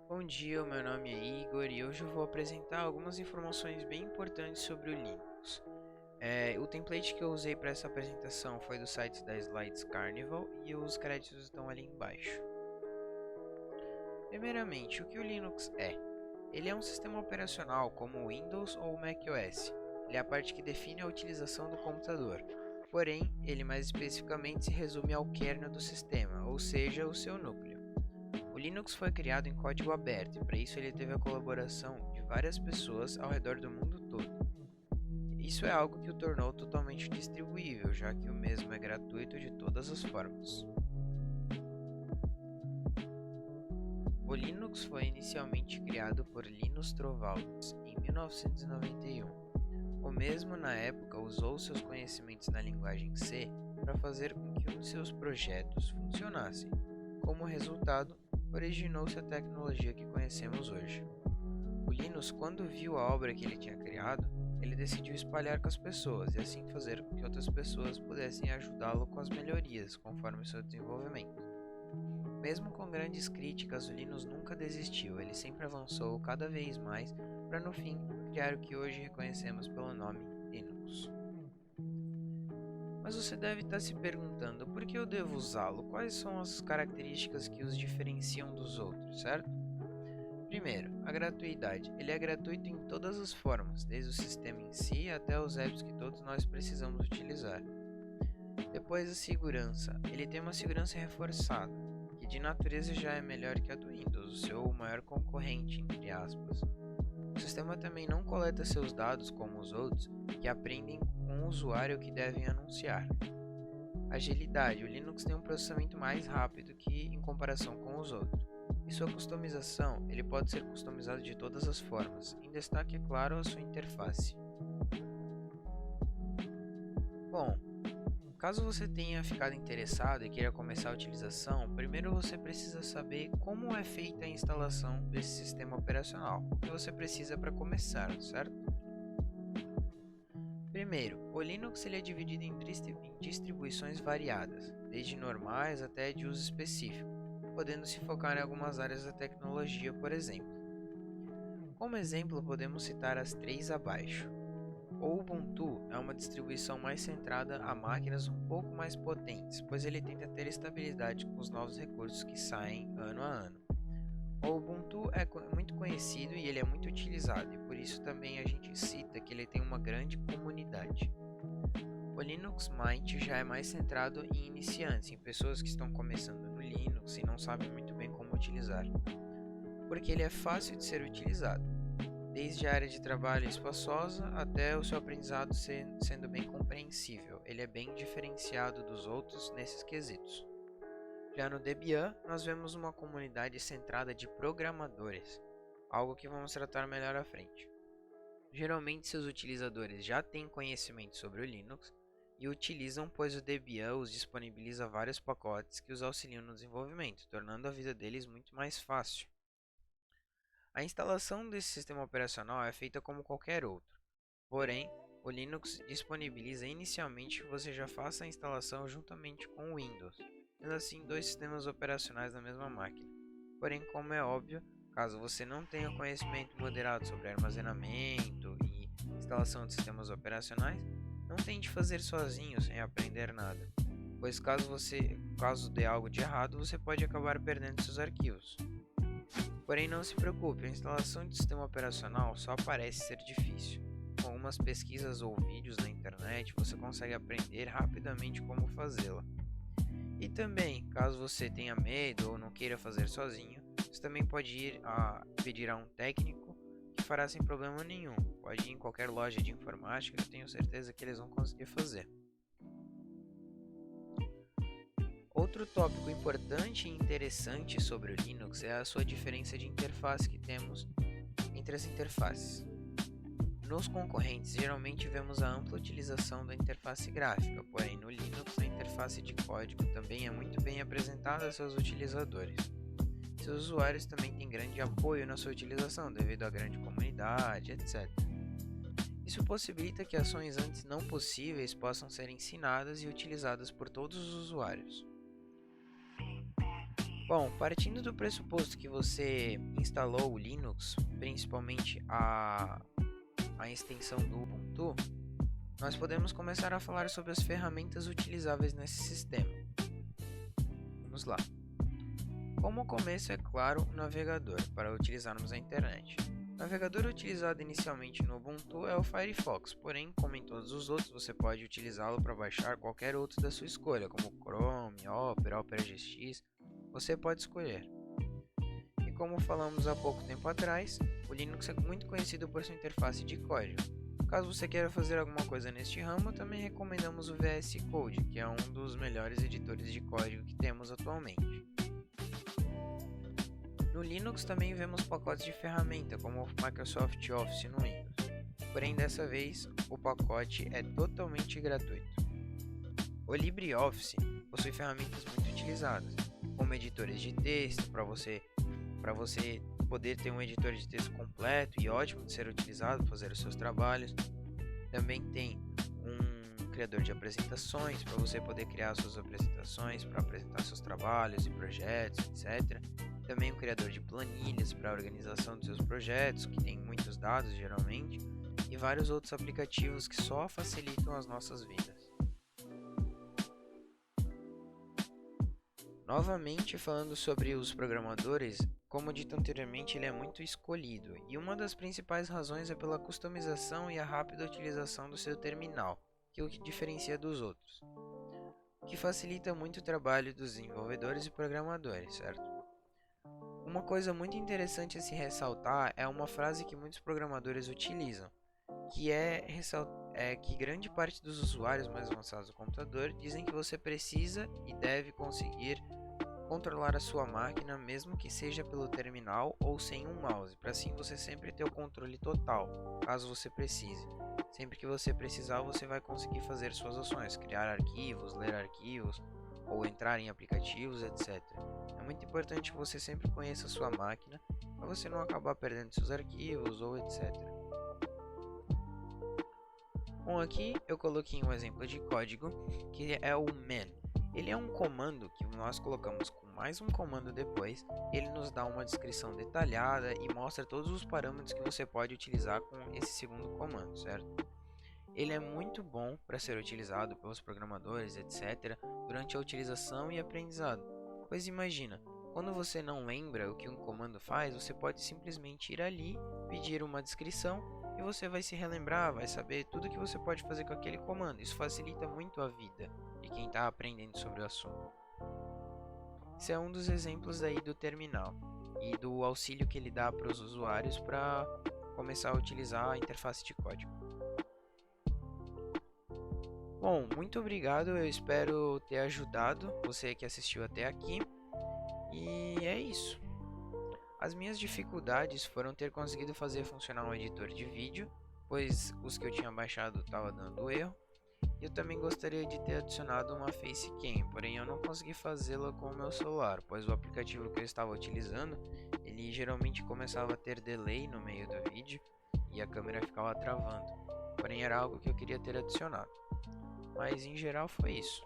Bom dia, meu nome é Igor e hoje eu vou apresentar algumas informações bem importantes sobre o Linux. O template que eu usei para essa apresentação foi do site da Slides Carnival e os créditos estão ali embaixo. Primeiramente, o que o Linux é? Ele é um sistema operacional como o Windows ou o macOS. Ele é a parte que define a utilização do computador. Porém, ele mais especificamente se resume ao kernel do sistema, ou seja, o seu núcleo. O Linux foi criado em código aberto e para isso ele teve a colaboração de várias pessoas ao redor do mundo todo. Isso é algo que o tornou totalmente distribuível, já que o mesmo é gratuito de todas as formas. O Linux foi inicialmente criado por Linus Torvalds em 1991. O mesmo, na época, usou seus conhecimentos na linguagem C para fazer com que um de seus projetos funcionasse. Como resultado, originou-se a tecnologia que conhecemos hoje. O Linus, quando viu a obra que ele tinha criado, ele decidiu espalhar com as pessoas e assim fazer com que outras pessoas pudessem ajudá-lo com as melhorias conforme seu desenvolvimento. Mesmo com grandes críticas, o Linus nunca desistiu, ele sempre avançou cada vez mais para no fim criar o que hoje reconhecemos pelo nome Linux. Mas você deve estar se perguntando por que eu devo usá-lo, quais são as características que os diferenciam dos outros, certo? Primeiro, a gratuidade. Ele é gratuito em todas as formas, desde o sistema em si até os apps que todos nós precisamos utilizar. Depois, a segurança. Ele tem uma segurança reforçada, que de natureza já é melhor que a do Windows, o seu maior concorrente, entre aspas. O sistema também não coleta seus dados como os outros, que aprendem com o usuário que devem anunciar. Agilidade. O Linux tem um processamento mais rápido que em comparação com os outros. E sua customização, ele pode ser customizado de todas as formas, em destaque, é claro, a sua interface. Bom, caso você tenha ficado interessado e queira começar a utilização, primeiro você precisa saber como é feita a instalação desse sistema operacional, o que você precisa para começar, certo? Primeiro, o Linux ele é dividido em distribuições variadas, desde normais até de uso específico, podendo se focar em algumas áreas da tecnologia, por exemplo. Como exemplo, podemos citar as três abaixo. O Ubuntu é uma distribuição mais centrada a máquinas um pouco mais potentes, pois ele tenta ter estabilidade com os novos recursos que saem ano a ano. O Ubuntu é muito conhecido e ele é muito utilizado, e por isso também a gente cita que ele tem uma grande comunidade. O Linux Mint já é mais centrado em iniciantes, em pessoas que estão começando no Linux e não sabem muito bem como utilizar, porque ele é fácil de ser utilizado, desde a área de trabalho espaçosa até o seu aprendizado sendo bem compreensível. Ele é bem diferenciado dos outros nesses quesitos. Já no Debian, nós vemos uma comunidade centrada de programadores, algo que vamos tratar melhor à frente. Geralmente seus utilizadores já têm conhecimento sobre o Linux e utilizam, pois o Debian os disponibiliza vários pacotes que os auxiliam no desenvolvimento, tornando a vida deles muito mais fácil. A instalação desse sistema operacional é feita como qualquer outro, porém, o Linux disponibiliza inicialmente que você já faça a instalação juntamente com o Windows, tendo assim dois sistemas operacionais na mesma máquina. Porém, como é óbvio, caso você não tenha conhecimento moderado sobre armazenamento e instalação de sistemas operacionais, não tente fazer sozinho sem aprender nada, pois caso dê algo de errado, você pode acabar perdendo seus arquivos. Porém, não se preocupe, a instalação de sistema operacional só parece ser difícil. Com algumas pesquisas ou vídeos na internet, você consegue aprender rapidamente como fazê-la. E também, caso você tenha medo ou não queira fazer sozinho, você também pode pedir a um técnico que fará sem problema nenhum. Pode ir em qualquer loja de informática que eu tenho certeza que eles vão conseguir fazer. Outro tópico importante e interessante sobre o Linux é a sua diferença de interface que temos entre as interfaces. Nos concorrentes, geralmente vemos a ampla utilização da interface gráfica, porém no Linux a interface de código também é muito bem apresentada a seus utilizadores. Seus usuários também têm grande apoio na sua utilização devido à grande comunidade, etc. Isso possibilita que ações antes não possíveis possam ser ensinadas e utilizadas por todos os usuários. Bom, partindo do pressuposto que você instalou o Linux, principalmente a extensão do Ubuntu, nós podemos começar a falar sobre as ferramentas utilizáveis nesse sistema. Vamos lá. Como começo, é claro, o navegador, para utilizarmos a internet. O navegador utilizado inicialmente no Ubuntu é o Firefox, porém, como em todos os outros, você pode utilizá-lo para baixar qualquer outro da sua escolha, como Chrome, Opera, Opera GX, você pode escolher. E como falamos há pouco tempo atrás, o Linux é muito conhecido por sua interface de código. Caso você queira fazer alguma coisa neste ramo, também recomendamos o VS Code, que é um dos melhores editores de código que temos atualmente. No Linux também vemos pacotes de ferramenta, como o Microsoft Office no Windows. Porém, dessa vez, o pacote é totalmente gratuito. O LibreOffice possui ferramentas muito utilizadas, como editores de texto, para você poder ter um editor de texto completo e ótimo de ser utilizado para fazer os seus trabalhos. Também tem um criador de apresentações, para você poder criar suas apresentações, para apresentar seus trabalhos e projetos, etc. Também um criador de planilhas para a organização dos seus projetos, que tem muitos dados geralmente, e vários outros aplicativos que só facilitam as nossas vidas. Novamente falando sobre os programadores, como dito anteriormente, ele é muito escolhido, e uma das principais razões é pela customização e a rápida utilização do seu terminal, que é o que diferencia dos outros, o que facilita muito o trabalho dos desenvolvedores e programadores, certo? Uma coisa muito interessante a se ressaltar é uma frase que muitos programadores utilizam, que é que grande parte dos usuários mais avançados do computador dizem que você precisa e deve conseguir controlar a sua máquina, mesmo que seja pelo terminal ou sem um mouse, para assim você sempre ter o controle total, caso você precise. Sempre que você precisar, você vai conseguir fazer suas ações, criar arquivos, ler arquivos, ou entrar em aplicativos, etc. É muito importante que você sempre conheça a sua máquina, para você não acabar perdendo seus arquivos ou etc. Bom, aqui eu coloquei um exemplo de código, que é o man. Ele é um comando que nós colocamos com mais um comando depois, ele nos dá uma descrição detalhada e mostra todos os parâmetros que você pode utilizar com esse segundo comando, certo? Ele é muito bom para ser utilizado pelos programadores, etc., durante a utilização e aprendizado. Pois imagina, quando você não lembra o que um comando faz, você pode simplesmente ir ali, pedir uma descrição e você vai se relembrar, vai saber tudo que você pode fazer com aquele comando. Isso facilita muito a vida de quem está aprendendo sobre o assunto. Esse é um dos exemplos aí do terminal e do auxílio que ele dá para os usuários para começar a utilizar a interface de código. Bom, muito obrigado, eu espero ter ajudado você que assistiu até aqui, e é isso. As minhas dificuldades foram ter conseguido fazer funcionar um editor de vídeo, pois os que eu tinha baixado estavam dando erro, e eu também gostaria de ter adicionado uma facecam, porém eu não consegui fazê-la com o meu celular, pois o aplicativo que eu estava utilizando, ele geralmente começava a ter delay no meio do vídeo, e a câmera ficava travando, porém era algo que eu queria ter adicionado. Mas em geral foi isso.